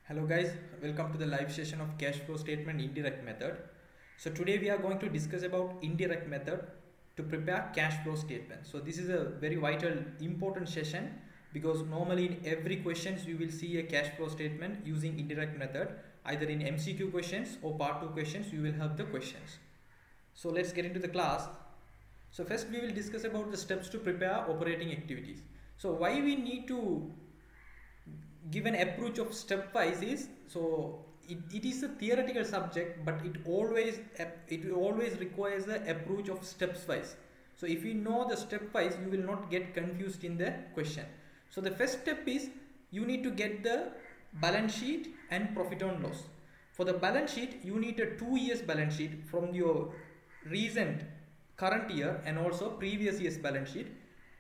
Hello guys, welcome to the live session of cash flow statement indirect method. So today we are going to discuss about indirect method to prepare cash flow statement. So this is a very vital important session because normally in every questions you will see a cash flow statement using indirect method. Either in MCQ questions or part 2 questions you will have the questions. So let's get into the class. So first we will discuss about the steps to prepare operating activities. So why we need to give an approach of stepwise is it is a theoretical subject, but it always requires the approach of steps wise. So if you know the stepwise, you will not get confused in the question. So the first step is you need to get the balance sheet and profit and loss. For the balance sheet, you need a 2 years balance sheet from your recent current year and also previous year's balance sheet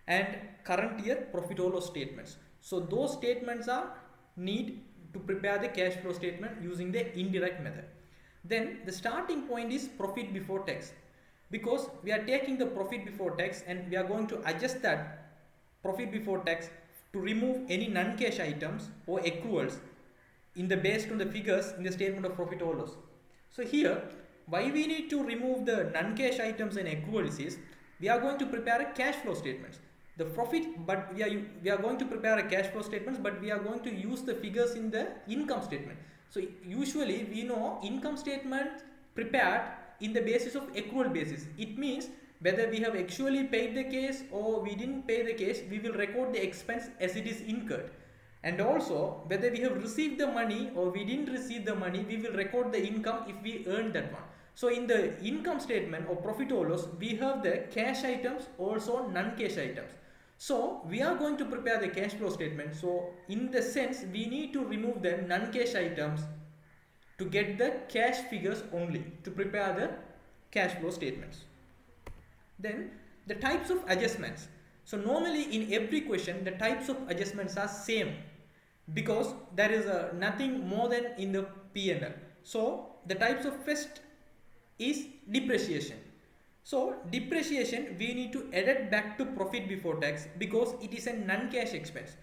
and current year profit or loss statements. So those statements are need to prepare the cash flow statement using the indirect method. Then the starting point is profit before tax, because we are taking the profit before tax and we are going to adjust that profit before tax to remove any non-cash items or accruals in the based on the figures in the statement of profit or loss. So here, why we need to remove the non-cash items and accruals is we are going to prepare a cash flow statements. The profit, but we are going to prepare a cash flow statements, but we are going to use the figures in the income statement. So usually we know income statement prepared in the basis of accrual basis. It means whether we have actually paid the case or we didn't pay the case, we will record the expense as it is incurred. And also whether we have received the money or we didn't receive the money, we will record the income if we earned that one. So in the income statement or profit or loss, we have the cash items, also non-cash items. So we are going to prepare the cash flow statement. So in the sense, we need to remove the non-cash items to get the cash figures only to prepare the cash flow statements. Then the types of adjustments. So normally in every question, the types of adjustments are same because there is nothing more than in the P&L. So the types of first is depreciation. So depreciation we need to add it back to profit before tax because it is a non-cash expense.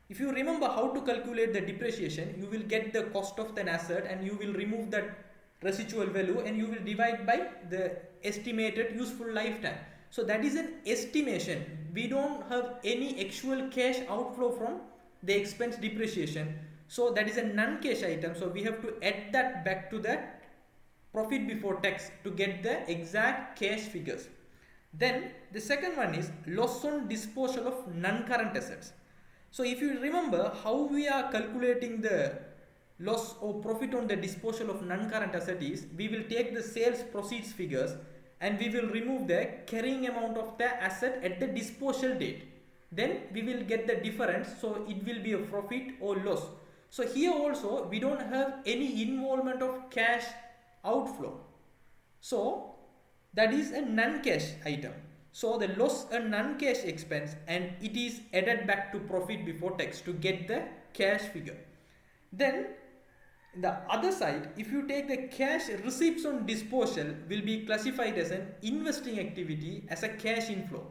If you remember how to calculate the depreciation, you will get the cost of an asset and you will remove that residual value and you will divide by the estimated useful lifetime. So that is an estimation. We don't have any actual cash outflow from the expense depreciation. So that is a non-cash item. So we have to add that back to that profit before tax to get the exact cash figures. Then the second one is loss on disposal of non-current assets. So if you remember how we are calculating the loss or profit on the disposal of non-current asset is, we will take the sales proceeds figures and we will remove the carrying amount of the asset at the disposal date. Then we will get the difference, so it will be a profit or loss. So here also we don't have any involvement of cash outflow. So that is a non-cash item. So the loss a non-cash expense and it is added back to profit before tax to get the cash figure. Then the other side, if you take the cash receipts on disposal will be classified as an investing activity as a cash inflow.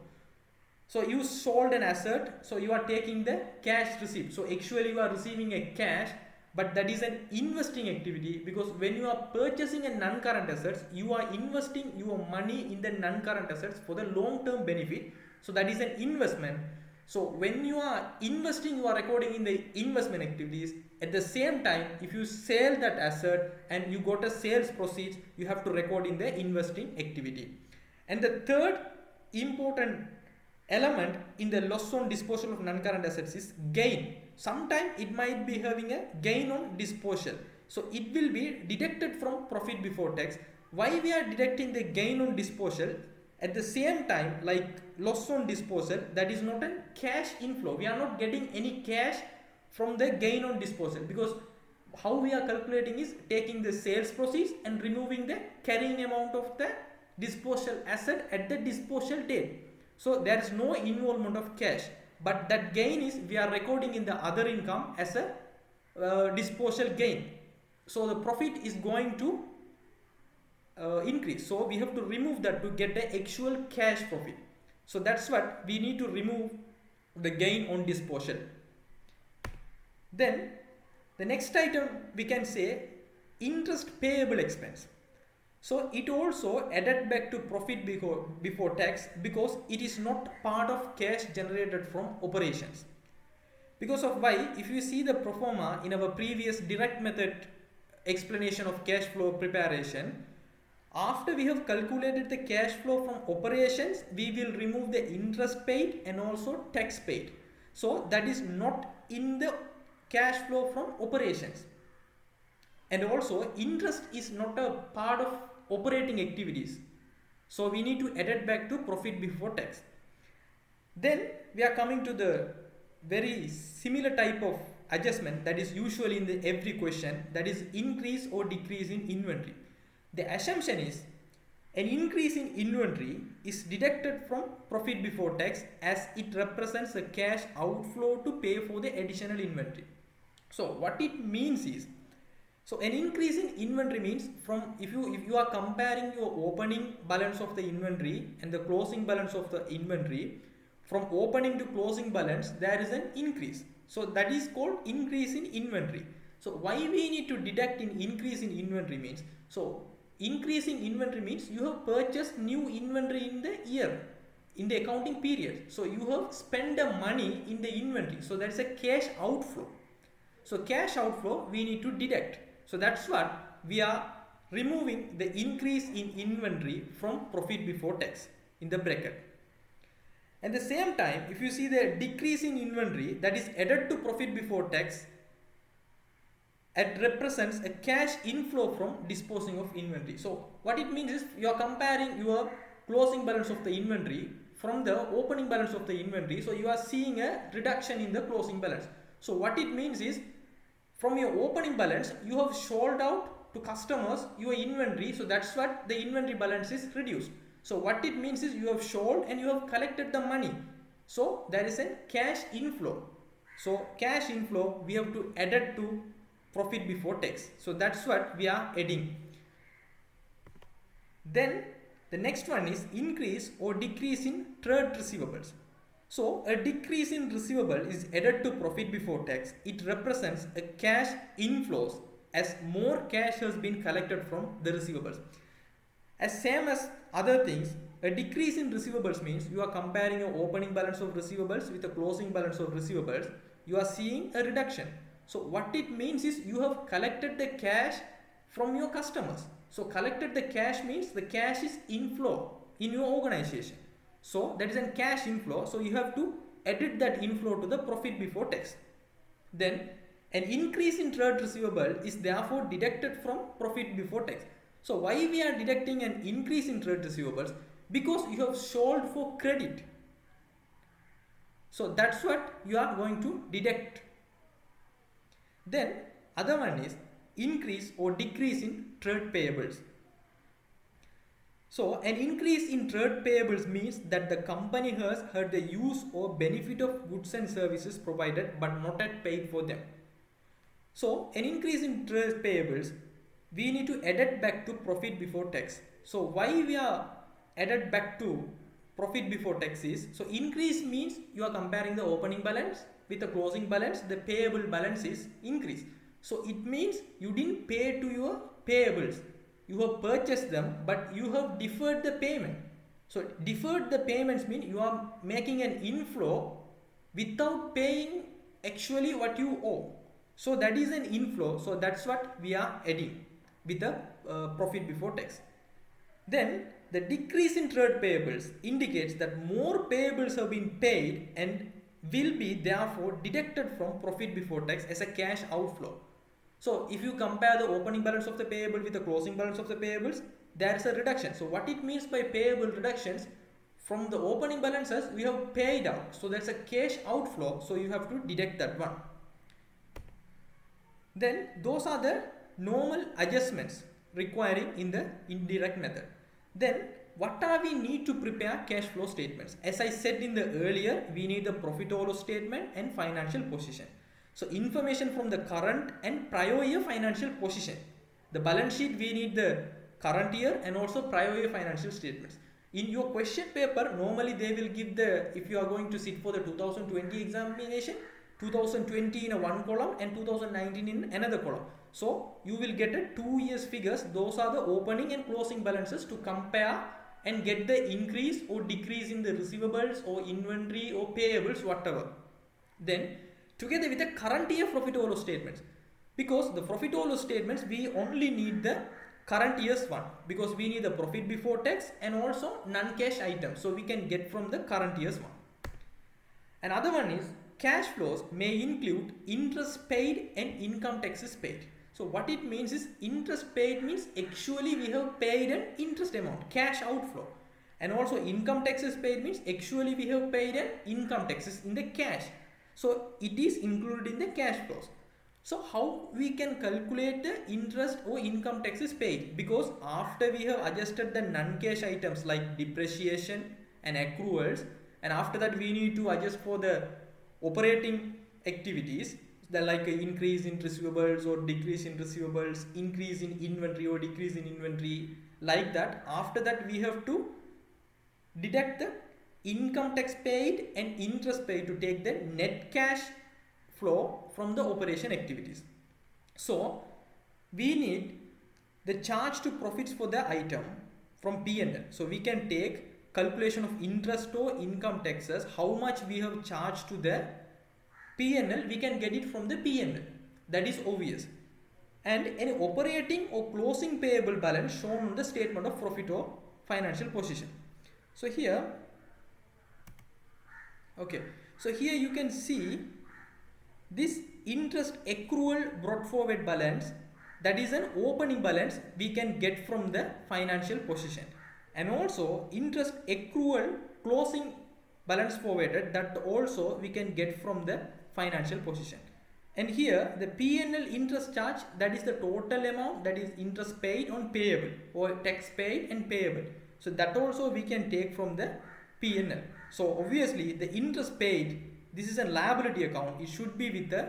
So you sold an asset, so you are taking the cash receipt. So actually you are receiving a cash, but that is an investing activity because when you are purchasing a non-current assets, you are investing your money in the non-current assets for the long-term benefit. So that is an investment. So when you are investing, you are recording in the investment activities. At the same time, if you sell that asset and you got a sales proceeds, you have to record in the investing activity. And the third important element in the loss on disposal of non-current assets is gain. Sometimes it might be having a gain on disposal. So it will be deducted from profit before tax. Why we are deducting the gain on disposal? At the same time, like loss on disposal, that is not a cash inflow. We are not getting any cash from the gain on disposal because how we are calculating is taking the sales proceeds and removing the carrying amount of the disposal asset at the disposal date. So there is no involvement of cash, but that gain is we are recording in the other income as a disposal gain. So the profit is going to increase. So we have to remove that to get the actual cash profit. So that's what we need to remove the gain on disposal. Then The next item we can say interest payable expense. So it also added back to profit before tax because it is not part of cash generated from operations. Because of why, if you see the pro forma in our previous direct method explanation of cash flow preparation, after we have calculated the cash flow from operations, we will remove the interest paid and also tax paid. So that is not in the cash flow from operations. And also interest is not a part of operating activities. So we need to add it back to profit before tax. Then we are coming to the very similar type of adjustment that is usually in the every question, that is increase or decrease in inventory. The assumption is an increase in inventory is deducted from profit before tax as it represents a cash outflow to pay for the additional inventory. So what it means is, so an increase in inventory means from if you are comparing your opening balance of the inventory and the closing balance of the inventory, from opening to closing balance there is an increase. So that is called increase in inventory. So why we need to deduct in increase in inventory means, so increase in inventory means you have purchased new inventory in the year, in the accounting period. So you have spent the money in the inventory. So that is a cash outflow. So cash outflow we need to deduct. So that's what we are removing the increase in inventory from profit before tax in the bracket. At the same time, if you see the decrease in inventory that is added to profit before tax, it represents a cash inflow from disposing of inventory. So what it means is you are comparing your closing balance of the inventory from the opening balance of the inventory. So you are seeing a reduction in the closing balance. So what it means is from your opening balance you have sold out to customers your inventory. So that's what the inventory balance is reduced. So what it means is you have sold and you have collected the money. So there is a cash inflow. So cash inflow we have to add it to profit before tax. So that's what we are adding. Then the next one is increase or decrease in trade receivables. So a decrease in receivable is added to profit before tax. It represents a cash inflows as more cash has been collected from the receivables. As same as other things, a decrease in receivables means you are comparing your opening balance of receivables with a closing balance of receivables. You are seeing a reduction. So what it means is you have collected the cash from your customers. So collected the cash means the cash is inflow in your organization. So that is a cash inflow. So you have to edit that inflow to the profit before tax. Then an increase in trade receivable is therefore deducted from profit before tax. So why we are deducting an increase in trade receivables? Because you have sold for credit. So that's what you are going to deduct. Then other one is increase or decrease in trade payables. So an increase in trade payables means that the company has had the use or benefit of goods and services provided but not yet paid for them. So an increase in trade payables we need to add it back to profit before tax. So why we are added back to profit before tax is, so increase means you are comparing the opening balance with the closing balance, the payable balance is increase. So it means you didn't pay to your payables. You have purchased them but you have deferred the payment. So deferred the payments mean you are making an inflow without paying actually what you owe. So that is an inflow. So that's what we are adding with the profit before tax. Then the decrease in trade payables indicates that more payables have been paid and will be therefore deducted from profit before tax as a cash outflow. So if you compare the opening balance of the payable with the closing balance of the payables, there is a reduction. So what it means by payable reductions, from the opening balances we have paid out. So that's a cash outflow. So you have to deduct that one. Then those are the normal adjustments requiring in the indirect method. Then what are we need to prepare cash flow statements? As I said in the earlier, we need the profit or loss statement and financial position. So information from the current and prior year financial position. The balance sheet we need the current year and also prior year financial statements. In your question paper, normally they will give the, if you are going to sit for the 2020 examination, 2020 in a one column and 2019 in another column. So you will get a 2 years figures. Those are the opening and closing balances to compare and get the increase or decrease in the receivables or inventory or payables, whatever. Then together with the current year profit or loss statements, because the profit or loss statements we only need the current year's one, because we need the profit before tax and also non-cash items, so we can get from the current year's one. Another one is cash flows may include interest paid and income taxes paid. So what it means is interest paid means actually we have paid an interest amount, cash outflow, and also income taxes paid means actually we have paid an income taxes in the cash. So it is included in the cash flows. So how we can calculate the interest or income taxes paid? Because after we have adjusted the non-cash items like depreciation and accruals, and after that we need to adjust for the operating activities, the like increase in receivables or decrease in receivables, increase in inventory or decrease in inventory, like that. After that we have to deduct the income tax paid and interest paid to take the net cash flow from the operation activities. So we need the charge to profits for the item from P&L. So we can take calculation of interest or income taxes, how much we have charged to the P&L, we can get it from the P&L. That is obvious. And any operating or closing payable balance shown on the statement of profit or financial position. So here, okay, so here you can see this interest accrual brought forward balance, that is an opening balance we can get from the financial position, and also interest accrual closing balance forwarded, that also we can get from the financial position. And here the P&L interest charge, that is the total amount, that is interest paid on payable or tax paid and payable. So that also we can take from the P&L. So obviously the interest paid, this is a liability account, it should be with the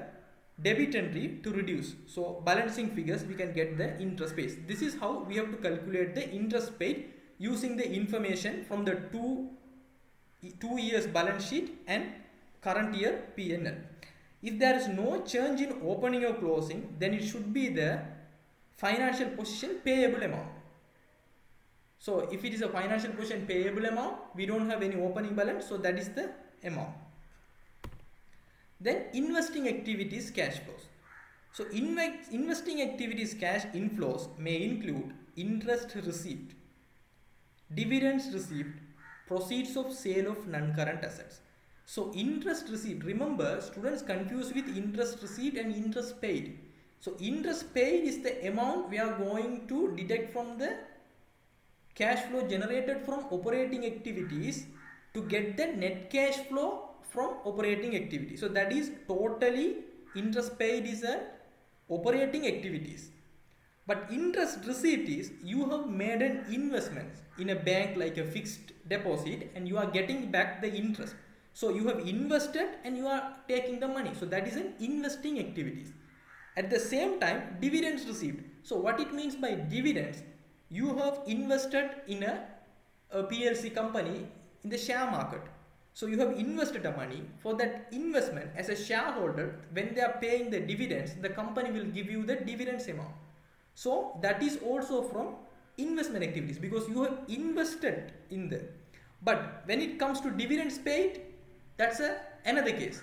debit entry to reduce. So balancing figures we can get the interest paid. This is how we have to calculate the interest paid using the information from the two years balance sheet and current year P&L. If there is no change in opening or closing, then it should be the financial position payable amount. So if it is a financial position payable amount, we don't have any opening balance, so that is the amount. Then investing activities cash flows. So investing activities cash inflows may include interest received, dividends received, proceeds of sale of non-current assets. So interest received, remember students confuse with interest received and interest paid. So interest paid is the amount we are going to deduct from the cash flow generated from operating activities to get the net cash flow from operating activity. So that is totally interest paid is an operating activities. But interest received is you have made an investment in a bank like a fixed deposit and you are getting back the interest. So you have invested and you are taking the money. So that is an investing activities. At the same time, dividends received. So what it means by dividends, you have invested in a PLC company in the share market. So you have invested the money. For that investment as a shareholder, when they are paying the dividends, the company will give you the dividends amount. So that is also from investment activities because you have invested in them. But when it comes to dividends paid, that's another case.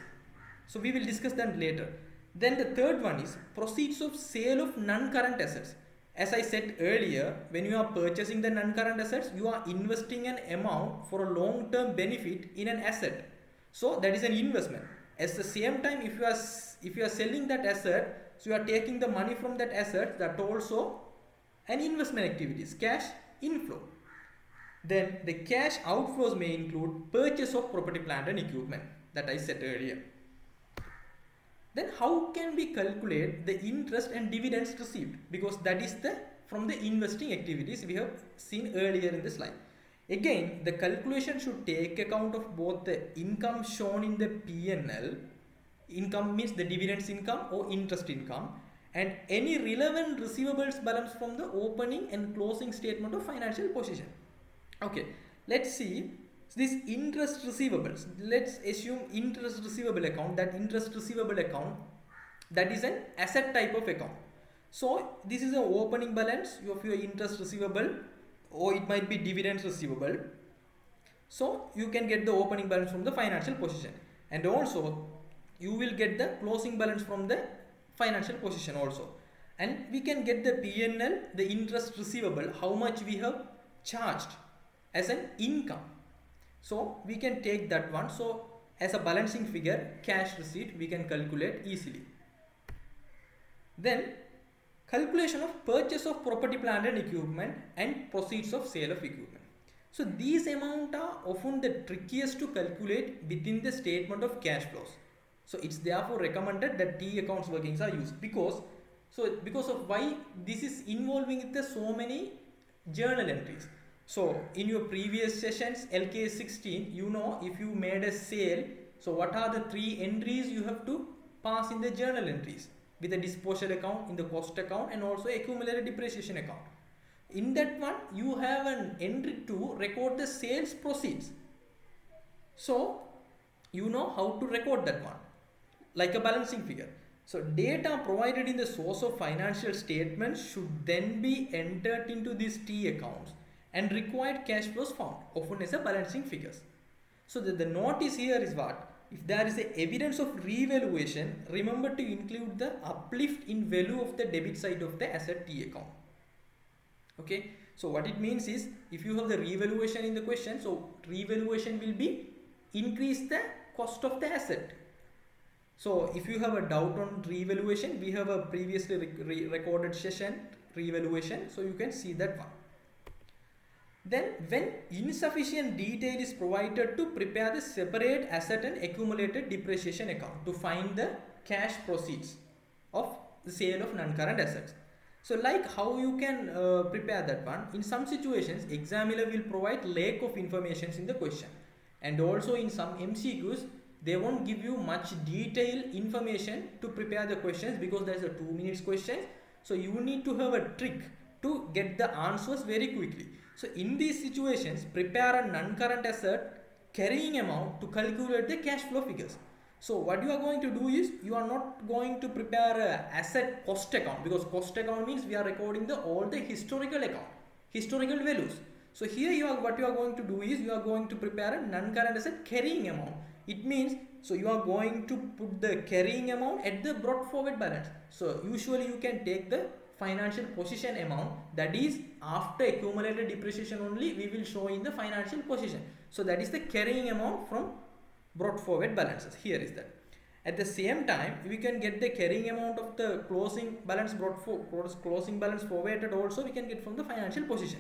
So we will discuss that later. Then the third one is proceeds of sale of non-current assets. As I said earlier, when you are purchasing the non-current assets, you are investing an amount for a long-term benefit in an asset. So that is an investment. At the same time, if you are selling that asset, so you are taking the money from that asset, that also an investment activities, cash inflow. Then the cash outflows may include purchase of property, plant and equipment that I said earlier. Then how can we calculate the interest and dividends received? Because that is from the investing activities we have seen earlier in the slide. Again, the calculation should take account of both the income shown in the P&L, income means the dividends income or interest income, and any relevant receivables balance from the opening and closing statement of financial position. Okay, let's see So this interest receivables, let's assume interest receivable account, that interest receivable account, that is an asset type of account. So this is an opening balance of your interest receivable, or it might be dividends receivable. So you can get the opening balance from the financial position, and also you will get the closing balance from the financial position also. And we can get the P&L, the interest receivable, how much we have charged as an income. So we can take that one. So as a balancing figure, cash receipt, we can calculate easily. Then calculation of purchase of property, plant and equipment, and proceeds of sale of equipment. So these amounts are often the trickiest to calculate within the statement of cash flows. So it's therefore recommended that T accounts workings are used, because of why this is involving the so many journal entries. So in your previous sessions, LK 16, you know, if you made a sale, so what are the 3 entries you have to pass in the journal entries? With the disposal account, in the cost account, and also accumulated depreciation account. In that one, you have an entry to record the sales proceeds. So you know how to record that one, like a balancing figure. So data provided in the source of financial statements should then be entered into these T accounts, and required cash flows found, often as a balancing figures. So the notice here is what? If there is a evidence of revaluation, remember to include the uplift in value of the debit side of the asset T account. Okay, so what it means is, if you have the revaluation in the question, so revaluation will be increase the cost of the asset. So if you have a doubt on revaluation, we have a previously recorded session revaluation, so you can see that one. Then when insufficient detail is provided to prepare the separate asset and accumulated depreciation account to find the cash proceeds of the sale of non-current assets. So like how you can prepare that one, in some situations examiner will provide lack of information in the question, and also in some MCQs they won't give you much detailed information to prepare the questions, because there is a 2 minutes question. So you need to have a trick to get the answers very quickly. So in these situations, prepare a non-current asset carrying amount to calculate the cash flow figures. So what you are going to do is, you are not going to prepare a asset cost account, because cost account means we are recording all the historical account, historical values. So here what you are going to do is, you are going to prepare a non-current asset carrying amount. It means, so you are going to put the carrying amount at the brought forward balance. So usually you can take the financial position amount, that is after accumulated depreciation only we will show in the financial position. So that is the carrying amount from brought forward balances. Here is that. At the same time, we can get the carrying amount of the closing balance closing balance forwarded also we can get from the financial position.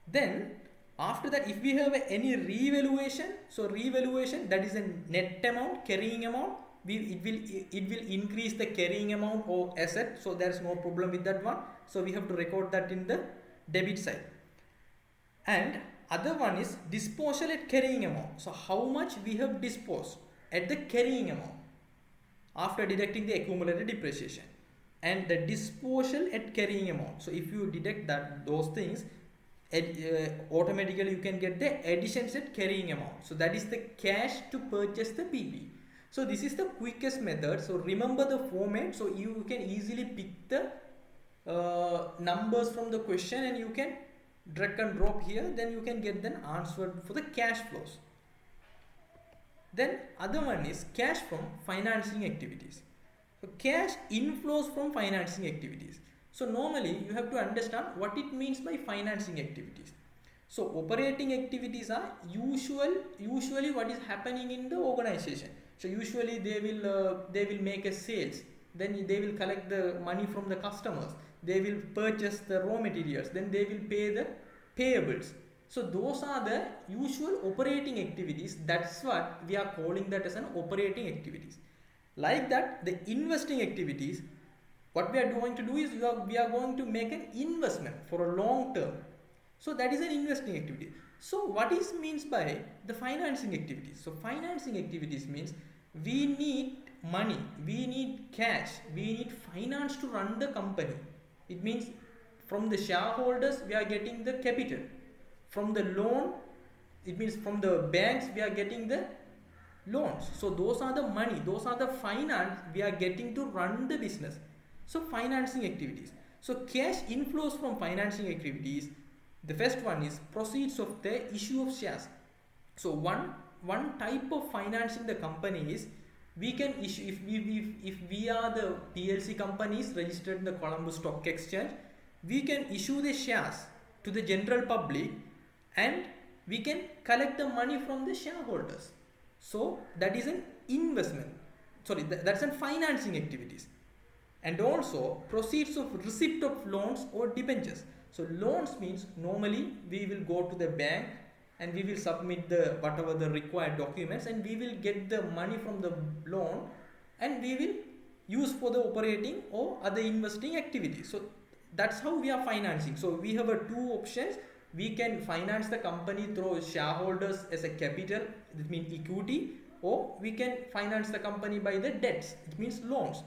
Then after that, if we have any revaluation, so revaluation, that is a net amount, carrying amount, it will increase the carrying amount or asset, so there is no problem with that one. So we have to record that in the debit side. And other one is disposal at carrying amount. So how much we have disposed at the carrying amount after deducting the accumulated depreciation, and the disposal at carrying amount. So if you deduct those things, automatically you can get the additions at carrying amount. So that is the cash to purchase the PP. So this is the quickest method. So remember the format, so you can easily pick the numbers from the question and you can drag and drop here, then you can get the answer for the cash flows. Then other one is cash from financing activities. So cash inflows from financing activities. So normally you have to understand what it means by financing activities. So operating activities are usually what is happening in the organization. So usually they will make a sales, then they will collect the money from the customers, they will purchase the raw materials, then they will pay the payables. So those are the usual operating activities. That's what we are calling that as an operating activities. Like that, the investing activities, what we are going to do is we are going to make an investment for a long term. So that is an investing activity. So what is means by the financing activities? So financing activities means we need money, we need cash, we need finance to run the company. It means from the shareholders we are getting the capital. From the loan It means from the banks we are getting the loans. So those are the money, those are the finance we are getting to run the business. So financing activities. So cash inflows from financing activities. The first one is proceeds of the issue of shares. So one type of financing the company is we can issue, if we are the PLC companies registered in the Colombo Stock Exchange, we can issue the shares to the general public and we can collect the money from the shareholders. So that is an investment. Sorry, that's an financing activities. And also proceeds of receipt of loans or debentures. So loans means normally we will go to the bank and we will submit the whatever the required documents and we will get the money from the loan and we will use for the operating or other investing activities. So that's how we are financing. So we have two options. We can finance the company through shareholders as a capital, that means equity, or we can finance the company by the debts, it means loans.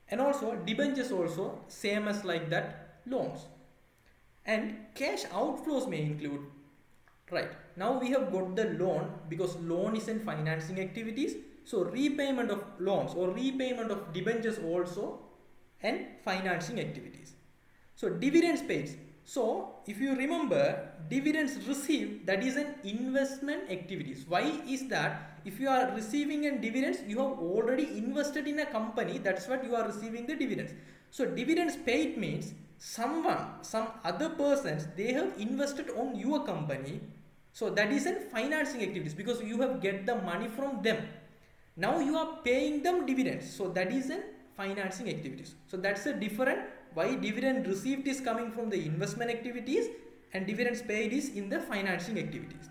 And also debentures also same as like that, loans. And cash outflows may include, right, now we have got the loan because loan is in financing activities. So repayment of loans or repayment of debentures also and financing activities. So dividends paid. So if you remember, dividends received, that is an investment activities. Why is that? If you are receiving a dividends, you have already invested in a company, that's what you are receiving the dividends. So dividends paid means some other persons, they have invested on your company. So that is a financing activities because you have get the money from them. Now you are paying them dividends. So that is a financing activities. So that's a different. Why dividend received is coming from the investment activities and dividends paid is in the financing activities.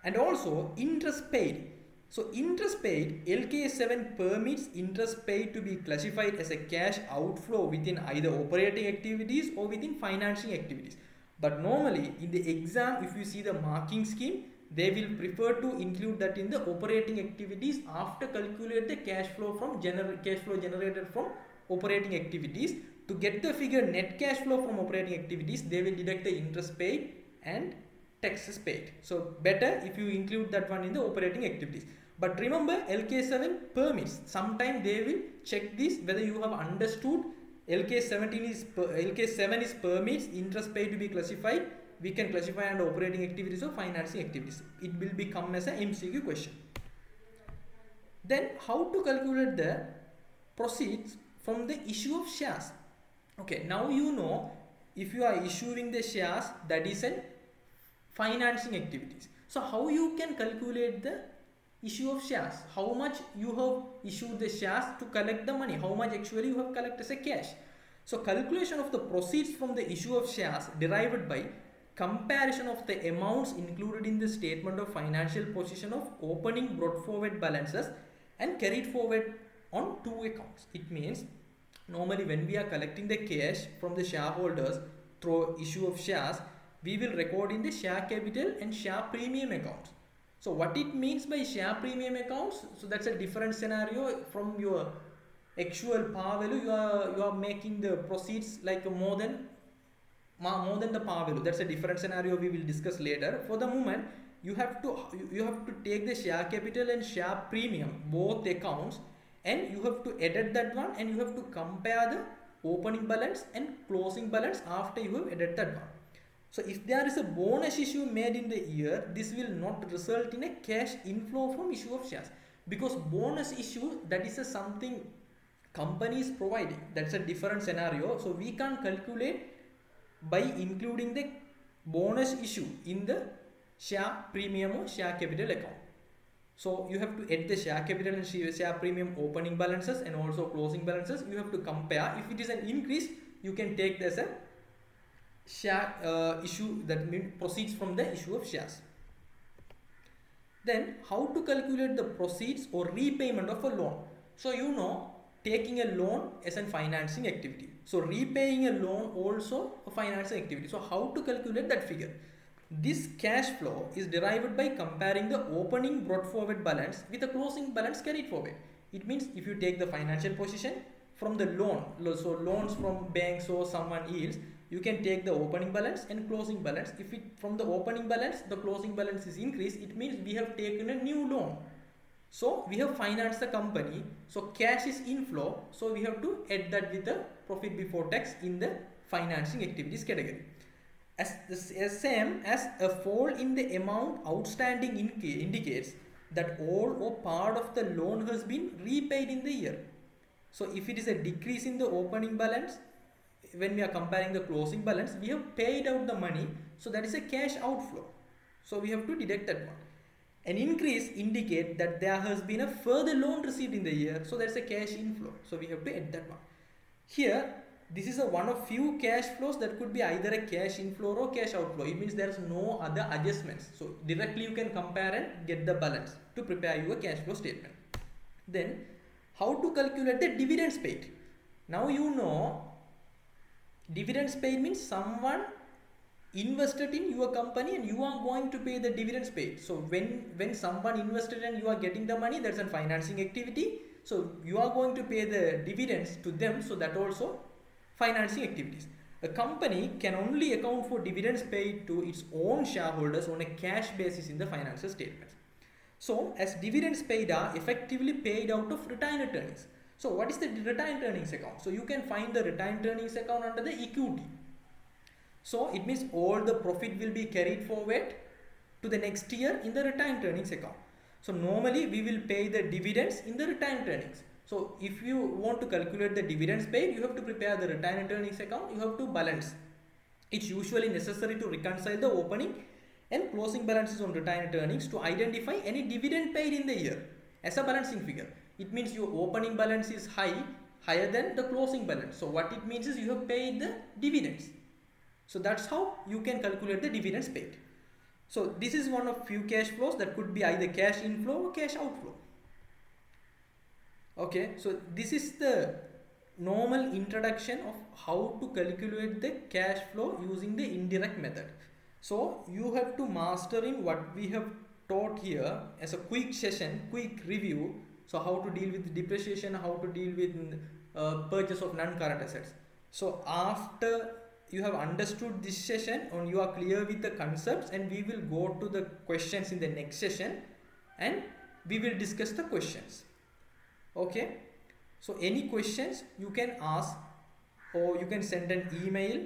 And also interest paid. So interest paid, LK7 permits interest paid to be classified as a cash outflow within either operating activities or within financing activities. But normally in the exam, if you see the marking scheme, they will prefer to include that in the operating activities after calculate the cash flow generated from operating activities. To get the figure net cash flow from operating activities, they will deduct the interest paid and taxes paid. So better if you include that one in the operating activities. But remember, LK7 permits. Sometime they will check this whether you have understood. LK7 is permits interest paid to be classified. We can classify under operating activities or financing activities. It will become as an MCQ question. Then how to calculate the proceeds from the issue of shares? Okay, now you know if you are issuing the shares, that is a financing activities. So how you can calculate the issue of shares? How much you have issued the shares to collect the money? How much actually you have collected as a cash? So calculation of the proceeds from the issue of shares derived by comparison of the amounts included in the statement of financial position of opening brought forward balances and carried forward on two accounts. It means normally when we are collecting the cash from the shareholders through issue of shares, we will record in the share capital and share premium accounts. So what it means by share premium accounts, so that's a different scenario. From your actual par value, you are making the proceeds like more than the par value. That's a different scenario we will discuss later. For the moment, you have to take the share capital and share premium, both accounts, and you have to edit that one and you have to compare the opening balance and closing balance after you have edited that one. So if there is a bonus issue made in the year, this will not result in a cash inflow from issue of shares, because bonus issue, that is something company is providing. That's a different scenario. So we can't calculate by including the bonus issue in the share premium or share capital account. So you have to add the share capital and share premium opening balances and also closing balances. You have to compare. If it is an increase, you can take this as a share issue, that means proceeds from the issue of shares. Then how to calculate the proceeds or repayment of a loan? So you know, taking a loan as a financing activity. So repaying a loan also a financing activity. So how to calculate that figure? This cash flow is derived by comparing the opening brought forward balance with the closing balance carried forward. It means if you take the financial position from the loan, so loans from banks or someone else, you can take the opening balance and closing balance. If it from the opening balance the closing balance is increased, it means we have taken a new loan. So we have financed the company, so cash is inflow, so we have to add that with the profit before tax in the financing activities category. As same as a fall in the amount outstanding indicates that all or part of the loan has been repaid in the year. So if it is a decrease in the opening balance, when we are comparing the closing balance, we have paid out the money, so that is a cash outflow, so we have to deduct that one. An increase indicate that there has been a further loan received in the year, so that's a cash inflow, so we have to add that one. Here this is a one of few cash flows that could be either a cash inflow or cash outflow. It means there is no other adjustments, so directly you can compare and get the balance to prepare your cash flow statement. Then how to calculate the dividends paid? Now you know dividends paid means someone invested in your company and you are going to pay the dividends paid. So when someone invested and you are getting the money, that's a financing activity, so you are going to pay the dividends to them, so that also financing activities. A company can only account for dividends paid to its own shareholders on a cash basis in the financial statements. So as dividends paid are effectively paid out of retained earnings. So what is the retained earnings account? So you can find the retained earnings account under the equity. So it means all the profit will be carried forward to the next year in the retained earnings account. So normally we will pay the dividends in the retained earnings. So if you want to calculate the dividends paid, you have to prepare the retained earnings account, you have to balance. It's usually necessary to reconcile the opening and closing balances on retained earnings to identify any dividend paid in the year as a balancing figure. It means your opening balance is higher than the closing balance. So what it means is you have paid the dividends. So that's how you can calculate the dividends paid. So this is one of few cash flows that could be either cash inflow or cash outflow. Okay, so this is the normal introduction of how to calculate the cash flow using the indirect method. So you have to master in what we have taught here as a quick session, quick review. So how to deal with depreciation, how to deal with purchase of non-current assets. So after you have understood this session and you are clear with the concepts, and we will go to the questions in the next session and we will discuss the questions. Okay, so any questions you can ask or you can send an email.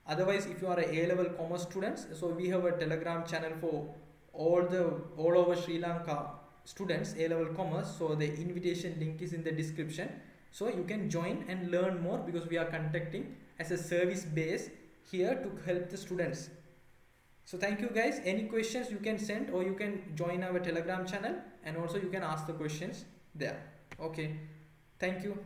Otherwise, if you are a A-level commerce students, so we have a Telegram channel for all over Sri Lanka students A-level commerce, so the invitation link is in the description, so you can join and learn more, because we are conducting as a service base here to help the students. So thank you guys. Any questions you can send, or you can join our Telegram channel and also you can ask the questions there. Okay, thank you.